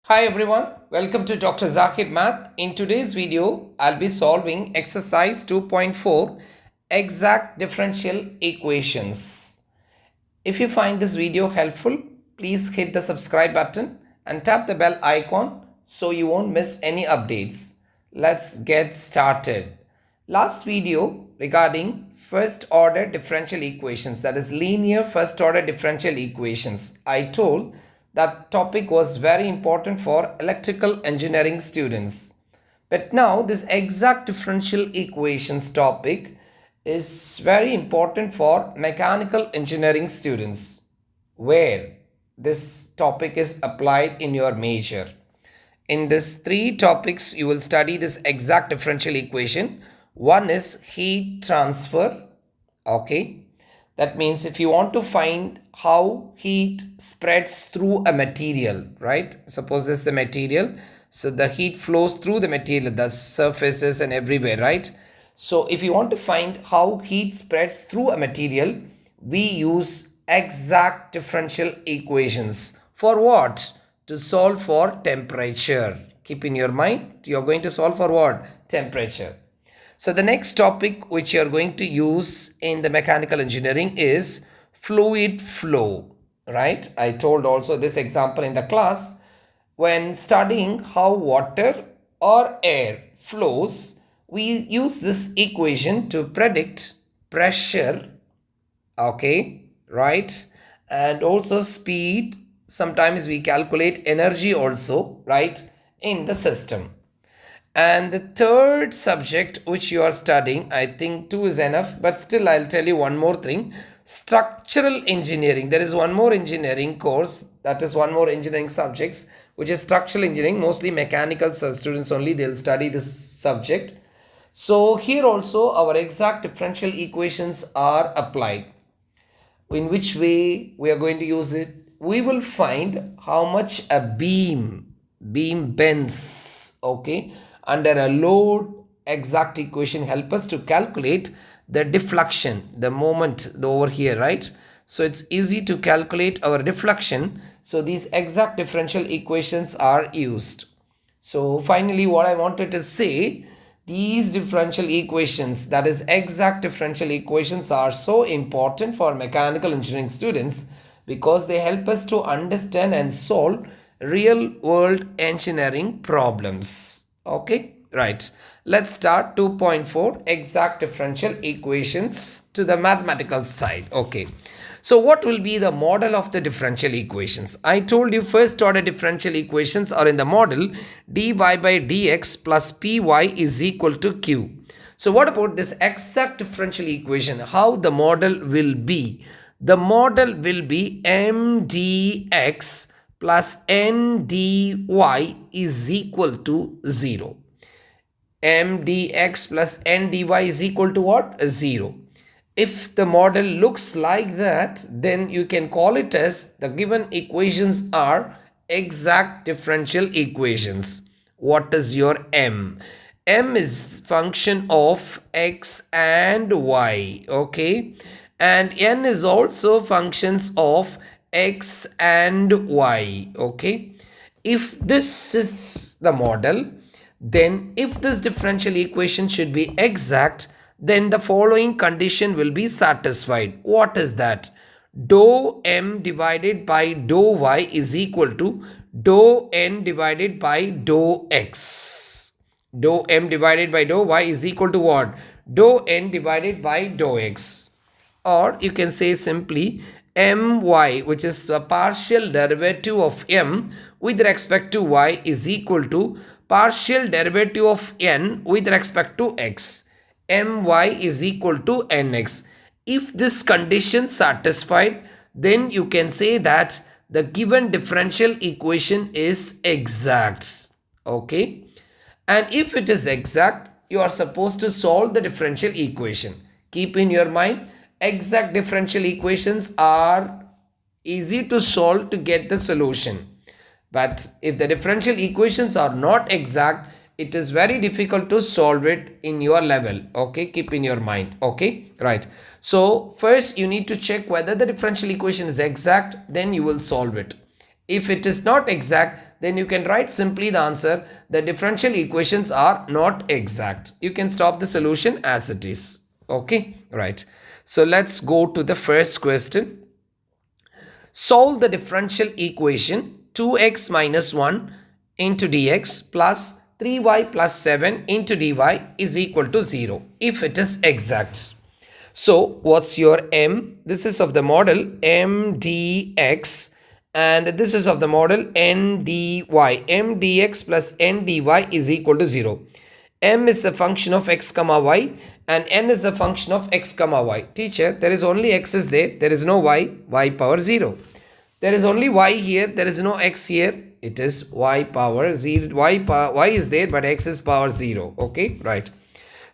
Hi everyone, welcome to Dr. Zakir Math. In today's video, I'll be solving exercise 2.4 exact differential equations. If you find this video helpful, please hit the subscribe button and tap the bell icon so you won't miss any updates. Let's get started. Last video regarding first order differential equations, that is linear first order differential equations, I told that topic was very important for electrical engineering students. But now this exact differential equations topic is very important for mechanical engineering students, where this topic is applied in your major. In these three topics, you will study this exact differential equation. One is heat transfer. Okay. That means if you want to find how heat spreads through a material, right? Suppose this is a material. So the heat flows through the material, the surfaces and everywhere, right? So if you want to find how heat spreads through a material, we use exact differential equations. For what? To solve for temperature. Keep in your mind, you're going to solve for what? Temperature. So the next topic which you're going to use in the mechanical engineering is fluid flow, right? I told also this example in the class. When studying how water or air flows, we use this equation to predict pressure, okay, right? And also speed. Sometimes we calculate energy also, right, in the system. And the third subject which you are studying, I think two is enough, but still I'll tell you one more thing. Structural engineering. There is one more engineering course, that is one more engineering subjects, which is structural engineering. Mostly mechanical students only, they'll study this subject. So here also our exact differential equations are applied. In which way we are going to use it? We will find how much a beam bends, okay, under a load. Exact equation help us to calculate the deflection, the moment over here, right? So it's easy to calculate our deflection. So these exact differential equations are used. So finally what I wanted to say, these differential equations, that is exact differential equations, are so important for mechanical engineering students because they help us to understand and solve real world engineering problems. Okay, right. Let's start 2.4 exact differential equations to the mathematical side. Okay. So what will be the model of the differential equations? I told you first order differential equations are in the model dy by dx plus py is equal to q. So what about this exact differential equation? How the model will be? The model will be mdx plus ndy is equal to 0. mdx plus ndy is equal to what? 0. If the model looks like that, then you can call it as the given equations are exact differential equations. What is your m? M is function of x and y, okay? And n is also functions of x and y, okay? If this is the model, then if this differential equation should be exact, then the following condition will be satisfied. What is that? Dou m divided by dou y is equal to dou n divided by dou x. Dou m divided by dou y is equal to what? Dou n divided by dou x. Or you can say simply my, which is the partial derivative of m with respect to y, is equal to partial derivative of n with respect to x. My is equal to nx. If this condition satisfied, then you can say that the given differential equation is exact. Okay. And if it is exact, you are supposed to solve the differential equation. Keep in your mind, exact differential equations are easy to solve to get the solution. But if the differential equations are not exact, it is very difficult to solve it in your level. Okay, keep in your mind. Okay, right. So first you need to check whether the differential equation is exact, then you will solve it. If it is not exact, then you can write simply the answer. The differential equations are not exact. You can stop the solution as it is. Okay, right. So let's go to the first question. Solve the differential equation 2x minus 1 into dx plus 3y plus 7 into dy is equal to 0 if it is exact. So what's your m? This is of the model m dx and this is of the model n dy. M dx plus n dy is equal to 0. M is a function of x comma y and n is a function of x comma y. Teacher, there is only x is there. There is no y power 0. There is only y here. There is no x here. It is y power 0. Y is there but x is power 0. Okay, right.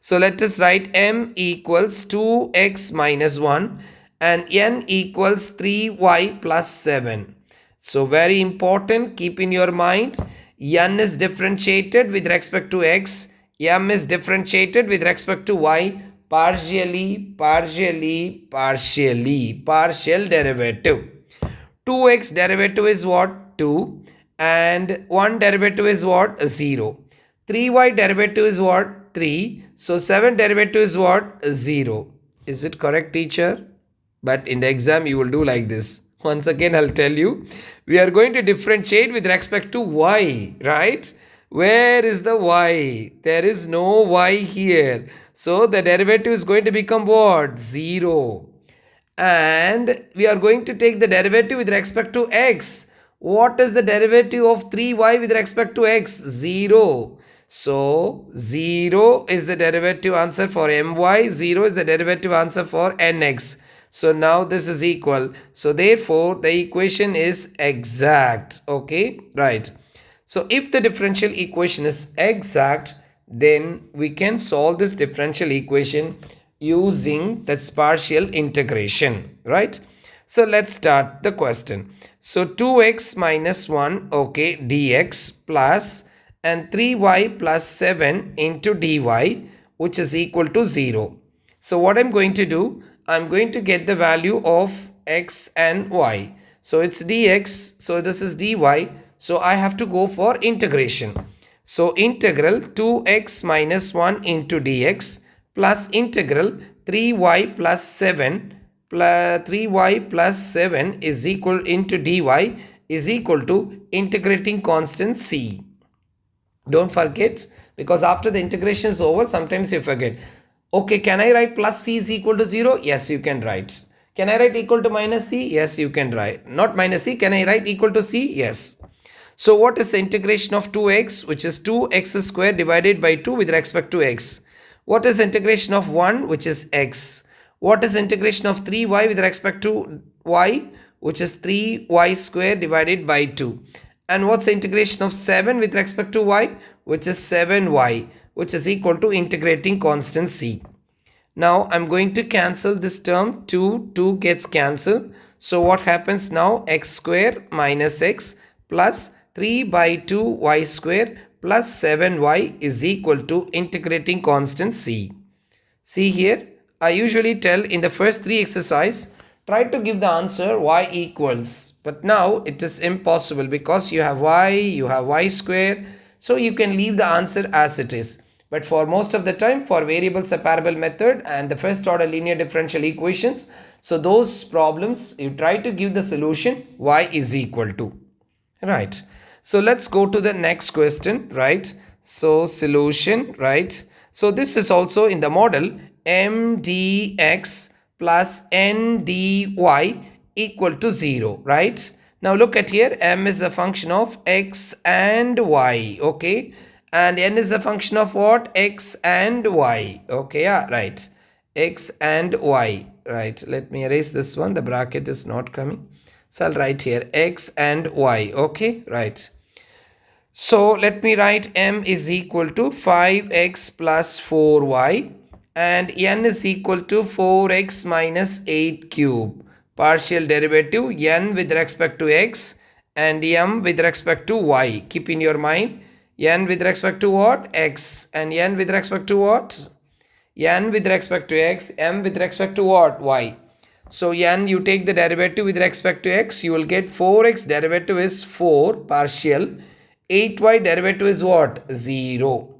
So let us write m equals 2x minus 1 and n equals 3y plus 7. So very important, keep in your mind, n is differentiated with respect to x, m is differentiated with respect to y, partial derivative. 2x derivative is what? 2 and 1 derivative is what? 0. 3y derivative is what? 3. So 7 derivative is what? 0. Is it correct, teacher? But in the exam you will do like this. Once again I'll tell you, we are going to differentiate with respect to y, right? Where is the y? There is no y here. So the derivative is going to become what? 0. And we are going to take the derivative with respect to x. What is the derivative of 3y with respect to x? 0. So 0 is the derivative answer for my, 0 is the derivative answer for nx. So now this is equal. So therefore the equation is exact. Okay, right. So if the differential equation is exact, then we can solve this differential equation using that's partial integration, right? So let's start the question. So 2x minus 1, okay, dx plus and 3y plus 7 into dy, which is equal to 0. So what I'm going to do, I'm going to get the value of x and y. So it's dx, so this is dy. So I have to go for integration. So integral 2x minus 1 into dx plus integral 3y plus 7 plus 3y plus 7 is equal into dy is equal to integrating constant c. Don't forget, because after the integration is over, sometimes you forget. Okay, can I write plus c is equal to 0? Yes, you can write. Can I write equal to minus c? Yes, you can write. Not minus c, can I write equal to c? Yes. So what is the integration of 2x, which is 2x square divided by 2 with respect to x? What is integration of 1, which is x? What is integration of 3y with respect to y, which is 3y square divided by 2? And what's the integration of 7 with respect to y, which is 7y, which is equal to integrating constant c. Now I'm going to cancel this term. 2 gets cancelled. So what happens now? X square minus x plus 3 by 2 y square plus 7y is equal to integrating constant c. See here, I usually tell in the first 3 exercise, try to give the answer y equals. But now it is impossible because you have y square. So you can leave the answer as it is. But for most of the time, for variable separable method and the first order linear differential equations, so those problems, you try to give the solution y is equal to. Right. So let's go to the next question, right? So solution, right? So this is also in the model m dx plus n dy equal to 0, right? Now look at here, m is a function of x and y, okay? And n is a function of what? X and y, okay? Yeah, right. X and y, right? Let me erase this one, the bracket is not coming. So I'll write here x and y, okay, right. So let me write m is equal to 5x plus 4y and n is equal to 4x minus 8 cube. Partial derivative n with respect to x and m with respect to y. Keep in your mind, n with respect to what? X, and n with respect to what? N with respect to x, m with respect to what? Y. So n, you take the derivative with respect to x, you will get 4x derivative is 4 partial 8y derivative is what? 0.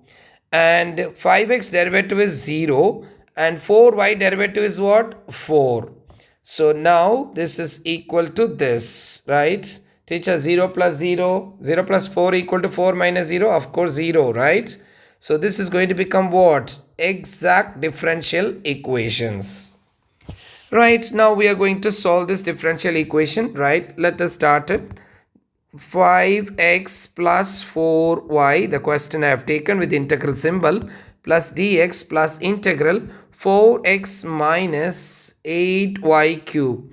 And 5x derivative is 0. And 4y derivative is what? 4. So now this is equal to this, right? Teacher, 0 plus 0, 0 plus 4 equal to 4 minus 0, of course 0, right? So this is going to become what? Exact differential equations. Right, now we are going to solve this differential equation, right? Let us start it. 5x plus 4y, the question I have taken with integral symbol, plus dx plus integral 4x minus 8y cube.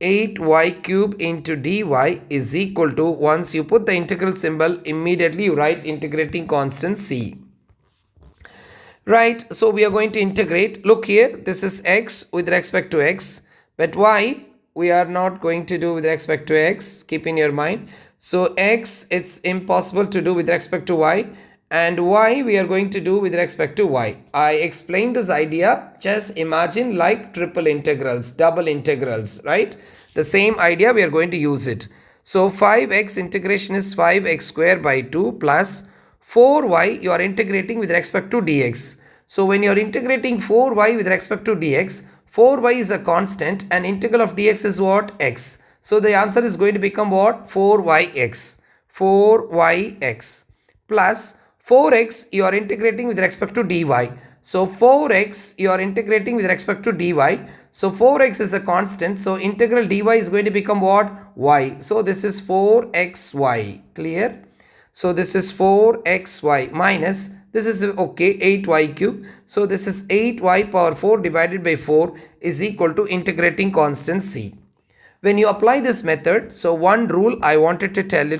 8y cube into dy is equal to, once you put the integral symbol, immediately you write integrating constant c. Right, so we are going to integrate. Look here, this is x with respect to x, but y we are not going to do with respect to x. Keep in your mind. So x, it's impossible to do with respect to y, and y we are going to do with respect to y. I explained this idea. Just imagine like triple integrals, double integrals, right? The same idea, we are going to use it. So 5x integration is 5x square by 2 plus 4y you are integrating with respect to dx. So when you are integrating 4y with respect to dx, 4y is a constant and integral of dx is what? X. So the answer is going to become what? 4yx. 4yx plus 4x you are integrating with respect to dy. So 4x you are integrating with respect to dy. So 4x is a constant. So integral dy is going to become what? Y. So this is 4xy. Clear? So this is 4xy minus, this is okay, 8y cube. So this is 8y power 4 divided by 4 is equal to integrating constant c. When you apply this method, so one rule I wanted to tell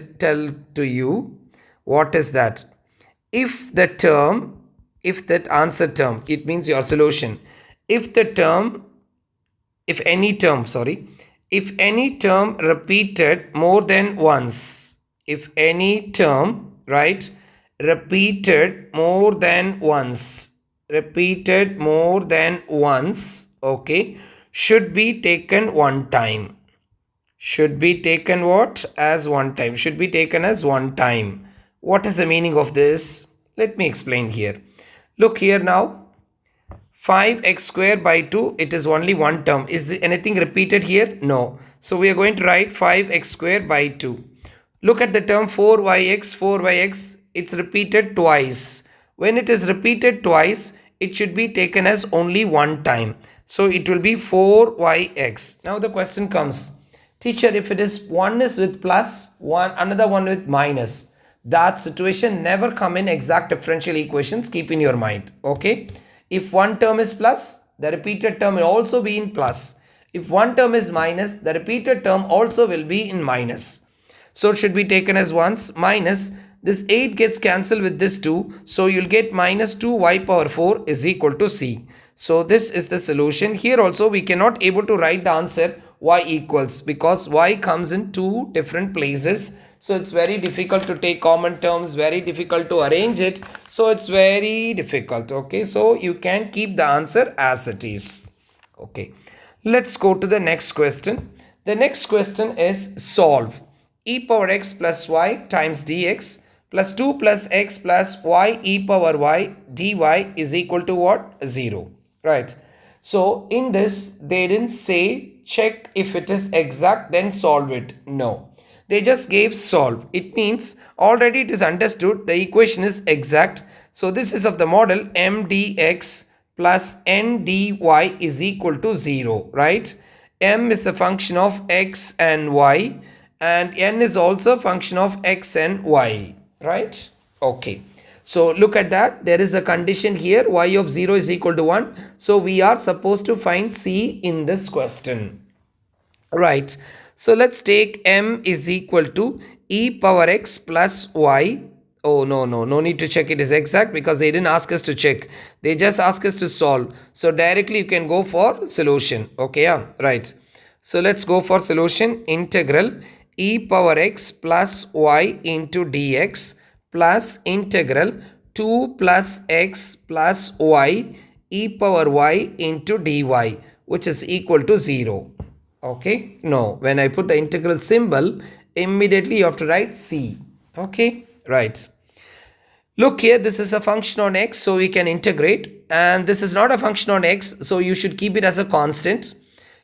to you. What is that? If that answer term, it means your solution. If any term repeated more than once, if any term, right, repeated more than once, okay, should be taken one time. Should be taken what? As one time. Should be taken as one time. What is the meaning of this? Let me explain here. Look here now. 5x square by 2, it is only one term. Is there anything repeated here? No. So we are going to write 5x square by 2. Look at the term 4yx, it's repeated twice. When it is repeated twice, it should be taken as only one time. So it will be 4yx. Now the question comes, teacher, if it is one is with plus, another one with minus, that situation never come in exact differential equations. Keep in your mind. Okay. If one term is plus, the repeated term will also be in plus. If one term is minus, the repeated term also will be in minus. So it should be taken as once. Minus, this 8 gets cancelled with this 2. So you'll get minus 2y power 4 is equal to c. So this is the solution. Here also we cannot able to write the answer y equals, because y comes in two different places. So it's very difficult to take common terms, very difficult to arrange it. So it's very difficult. Okay, so you can keep the answer as it is. Okay, let's go to the next question. The next question is solve e power x plus y times dx plus 2 plus x plus y e power y dy is equal to what? 0. Right. So in this, they didn't say check if it is exact, then solve it. No. They just gave solve. It means already it is understood the equation is exact. So this is of the model m dx plus n dy is equal to 0. Right. M is a function of x and y, and n is also a function of x and y, right? Okay, so look at that. There is a condition here, y of 0 is equal to 1. So we are supposed to find c in this question, right? So let's take m is equal to e power x plus y. Oh, no need to check it is exact, because they didn't ask us to check. They just ask us to solve. So directly you can go for solution. Okay, yeah, right. So let's go for solution. Integral e power x plus y into dx plus integral 2 plus x plus y e power y into dy, which is equal to 0. Okay, no, when I put the integral symbol, immediately you have to write c. Okay, right. Look here, this is a function on x, so we can integrate. And this is not a function on x, so you should keep it as a constant.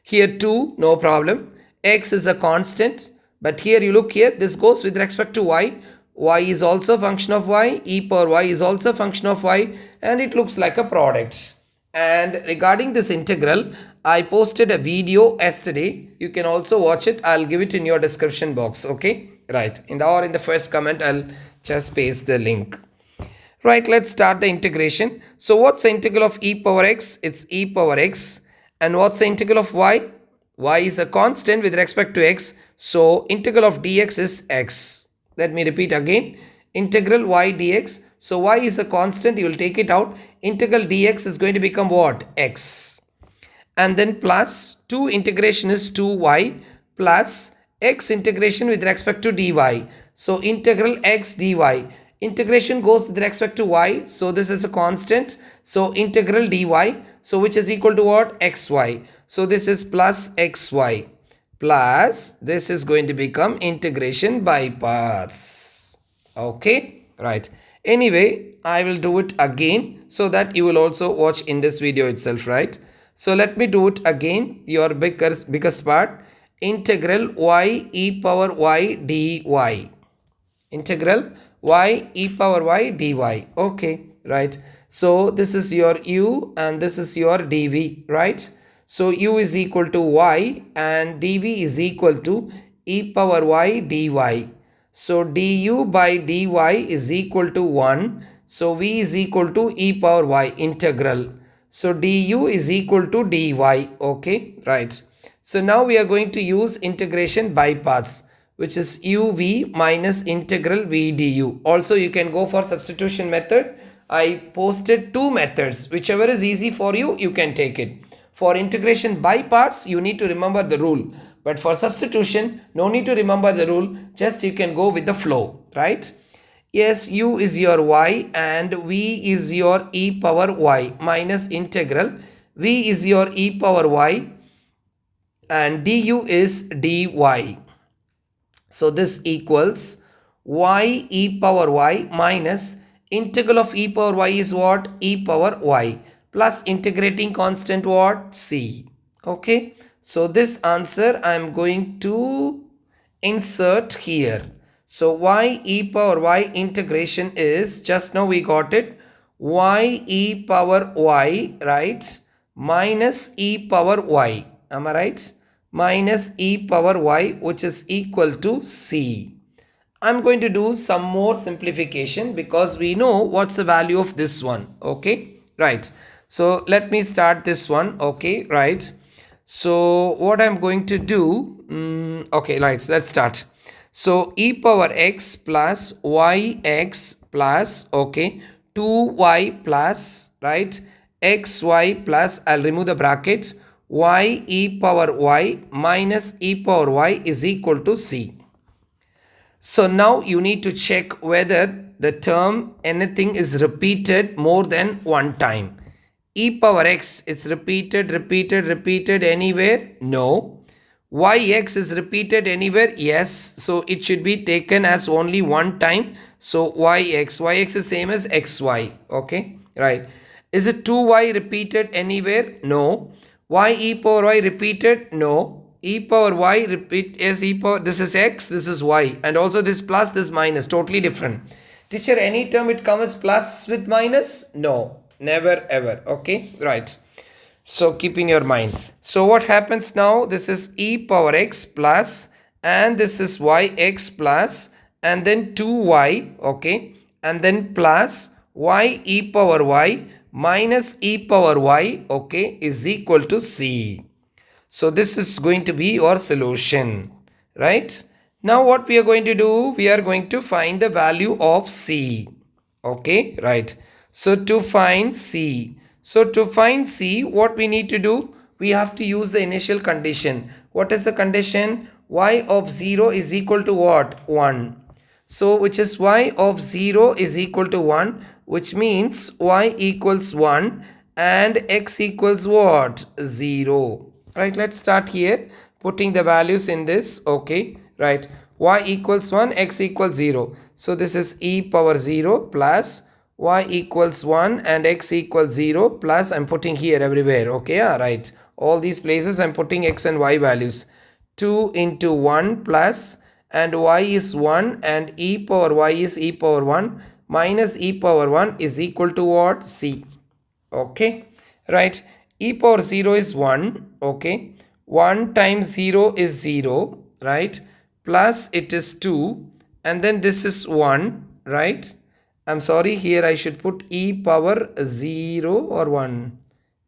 Here 2, no problem. X is a constant. But here you look here, this goes with respect to y. Y is also a function of y. E power y is also a function of y. And it looks like a product. And regarding this integral, I posted a video yesterday. You can also watch it. I'll give it in your description box. Okay, right. In the first comment, I'll just paste the link. Right, let's start the integration. So what's the integral of e power x? It's e power x. And what's the integral of y? Y is a constant with respect to x. So integral of dx is x. Let me repeat again. Integral y dx. So y is a constant. You will take it out. Integral dx is going to become what? X. And then plus 2 integration is 2y plus x integration with respect to dy. So integral x dy. Integration goes with respect to y. So this is a constant. So integral dy. So which is equal to what? Xy. So this is plus xy. Plus this is going to become integration by parts. Okay. Right. Anyway, I will do it again so that you will also watch in this video itself. Right. So let me do it again. Your biggest part. Integral y e power y dy. Integral y e power y dy. Okay, right. So this is your u and this is your dv, right? So u is equal to y and dv is equal to e power y dy. So du by dy is equal to 1. So v is equal to e power y integral. So du is equal to dy. Okay, right. So now we are going to use integration by parts, which is uv minus integral v du. Also, you can go for substitution method. I posted 2 methods. Whichever is easy for you, you can take it. For integration by parts, you need to remember the rule. But for substitution, no need to remember the rule. Just you can go with the flow, right? Yes, u is your y and v is your e power y minus integral. V is your e power y and du is dy. So this equals y e power y minus integral of e power y is what? E power y plus integrating constant what? C. Okay. So this answer I am going to insert here. So y e power y integration is, just now we got it, y e power y, right, minus e power y. Am I right? Minus e power y, which is equal to c. I'm going to do some more simplification because we know what's the value of this one. Okay, right. So let me start this one. Okay, right. So what I'm going to do, okay, right, let's start. So e power x plus yx plus, okay, 2y plus, right, xy plus, I'll remove the brackets, y e power y minus e power y is equal to c. So now you need to check whether the term anything is repeated more than one time. E power x, it's repeated anywhere? No. Yx is repeated anywhere? Yes. So it should be taken as only one time. So yx is same as xy. Okay, right. Is it 2y repeated anywhere? No. Y e power y repeated? No. E power y repeat is e power, this is x, this is y, and also this plus, this minus, totally different. Teacher, any term it comes plus with minus? No, never ever. Okay, right. So keep in your mind. So what happens now? This is e power x plus, and this is yx plus, and then 2y, okay, and then plus y e power y minus e power y, okay, is equal to c. So this is going to be your solution, right? Now what we are going to do, we are going to find the value of c. Okay, right. So to find c, what we need to do, we have to use the initial condition. What is the condition? Y of 0 is equal to what? 1. So which is y of 0 is equal to 1, which means y equals 1 and x equals what? 0. Right, let's start here putting the values in this. Okay, right. y equals 1, x equals 0. So this is e power 0 plus y equals 1 and x equals 0 plus I'm putting here everywhere. Okay, yeah, right. All these places I'm putting x and y values. 2 into 1 plus and y is 1 and e power y is e power 1 minus e power 1 is equal to what? C. Okay, right. E power 0 is 1. Okay, 1 times 0 is 0, right? Plus it is 2 and then this is 1, right? I'm sorry, here I should put e power 0 or 1.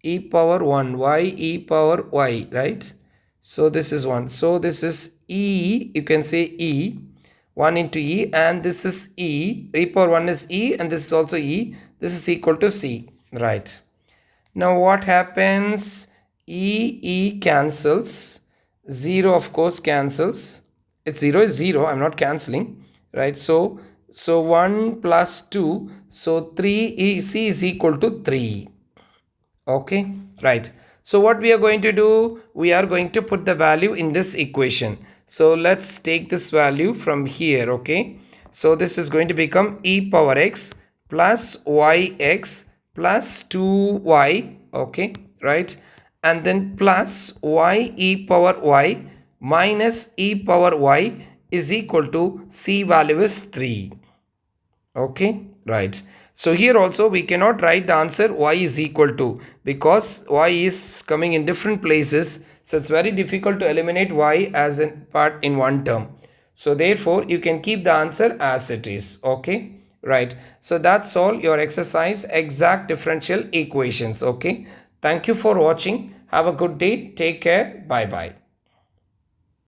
E power 1, y e power y, right? So this is 1. So this is e, you can say e, 1 into e, and this is e power 1 is e, and this is also e. This is equal to c, right? Now what happens? E cancels, 0 of course cancels. It's 0 is 0, I'm not cancelling, right? So 1 plus 2, so 3 c is equal to 3. Okay, right. So what we are going to do, we are going to put the value in this equation. So let's take this value from here. Okay, so this is going to become e power x plus yx plus 2y. Okay, right, and then plus y e power y minus e power y is equal to c value is 3. Okay, right. So here also we cannot write the answer y is equal to, because y is coming in different places, so it's very difficult to eliminate y as a part in one term. So therefore you can keep the answer as it is. Okay, right. So that's all your exercise, exact differential equations. Okay, thank you for watching. Have a good day. Take care. Bye bye.